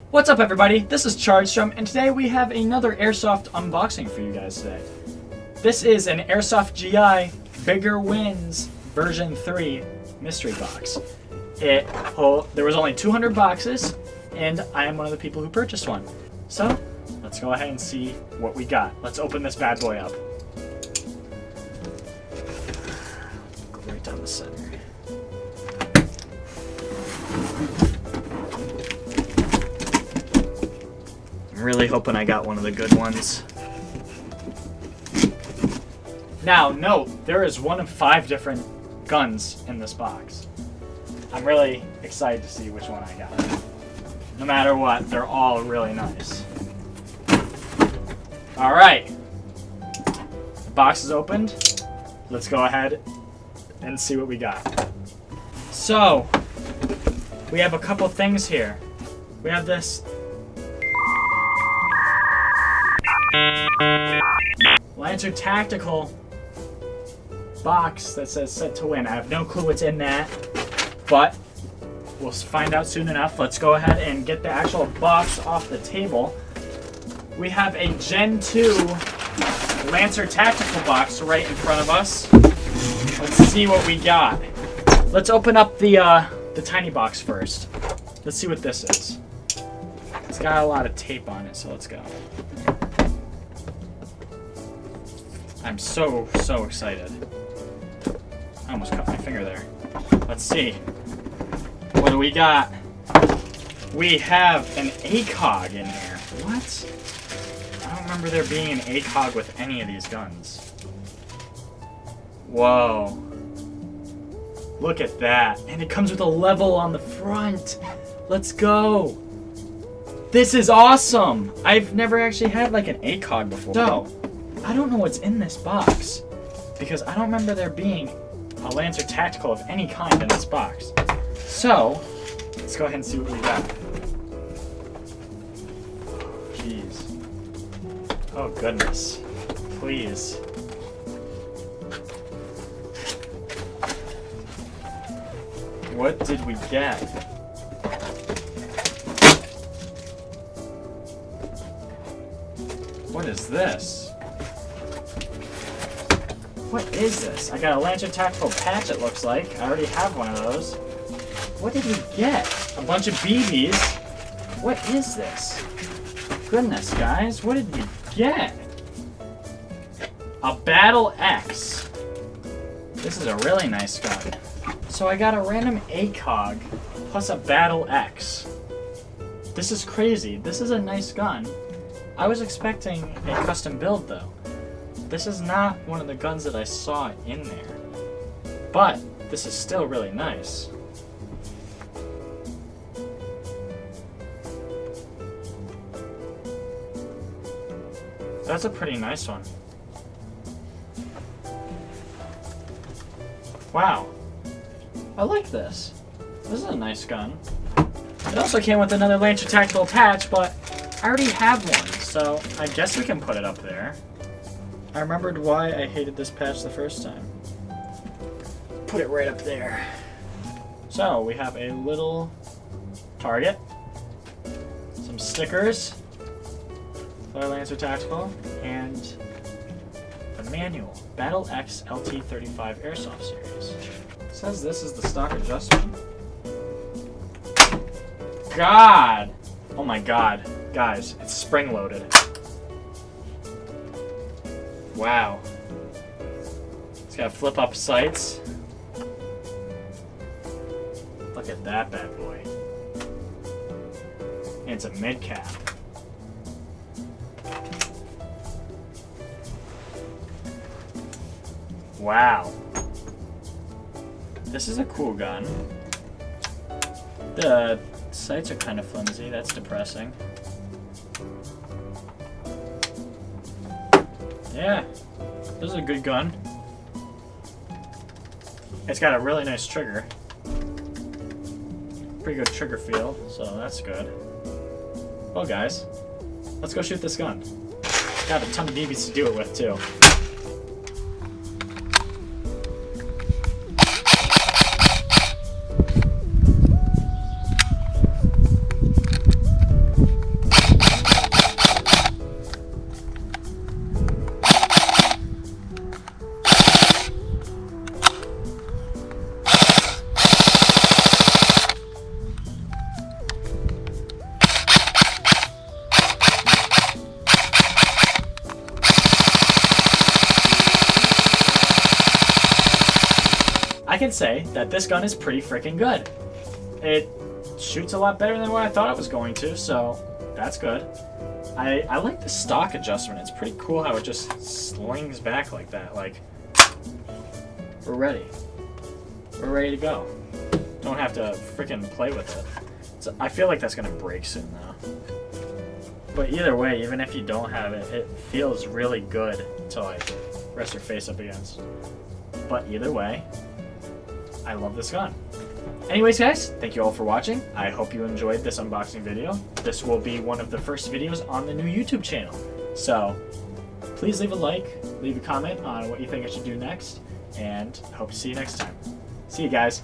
What's up everybody, this is Chardstrom, and today we have another Airsoft unboxing for you guys today. This is an Airsoft Gi Bigger Wins version 3 mystery box. There was only 200 boxes, and I am one of the people who purchased one. So, let's go ahead and see what we got. Let's open this bad boy up. Go right down the center. I'm really hoping I got one of the good ones. Now, note, there is one of 5 different guns in this box. I'm really excited to see which one I got. No matter what, they're all really nice. Alright. The box is opened. Let's go ahead and see what we got. So, we have a couple things here. We have this Lancer Tactical box that says set to win. I have no clue what's in that, but we'll find out soon enough. Let's go ahead and get the actual box off the table. We have a Gen 2 Lancer Tactical box right in front of us. Let's see what we got. Let's open up the tiny box first. Let's see what this is. It's got a lot of tape on it, so let's go. I'm so excited. I almost cut my finger there. Let's see. What do we got? We have an ACOG in here. What? I don't remember there being an ACOG with any of these guns. Whoa. Look at that. And it comes with a level on the front. Let's go. This is awesome. I've never actually had like an ACOG before. So, I don't know what's in this box, because I don't remember there being a Lancer Tactical of any kind in this box. So, let's go ahead and see what we got. Jeez. Oh goodness. Please. What did we get? What is this? What is this? I got a Lancer Tactical patch, it looks like. I already have one of those. What did we get? A bunch of BBs. What is this? Goodness, guys, what did we get? A Battle X. This is a really nice gun. So I got a random ACOG plus a Battle X. This is crazy. This is a nice gun. I was expecting a custom build though. This is not one of the guns that I saw in there, but this is still really nice. That's a pretty nice one. Wow. I like this. This is a nice gun. It also came with another Lancer Tactical patch, but I already have one, so I guess we can put it up there. I remembered why I hated this patch the first time. Put it right up there. So, we have a little target, some stickers for Lancer Tactical, and the manual, Battle X LT35 Airsoft Series. It says this is the stock adjustment. God! Oh my god. Guys, it's spring-loaded. Wow. It's got flip-up sights. Look at that bad boy. And it's a mid-cap. Wow. This is a cool gun. The sights are kind of flimsy. That's depressing. Yeah, this is a good gun. It's got a really nice trigger. Pretty good trigger feel, so that's good. Well guys, let's go shoot this gun. Got a ton of BBs to do it with too. I can say that this gun is pretty freaking good. It shoots a lot better than what I thought it was going to, so that's good. I like the stock adjustment. It's pretty cool how it just slings back like that. Like, we're ready. We're ready to go. Don't have to freaking play with it. So I feel like that's gonna break soon though. But either way, even if you don't have it, it feels really good to like rest your face up against. But either way, I love this gun. Anyways guys, thank you all for watching. I hope you enjoyed this unboxing video. This will be one of the first videos on the new YouTube channel. So please leave a like, leave a comment on what you think I should do next, and I hope to see you next time. See you guys.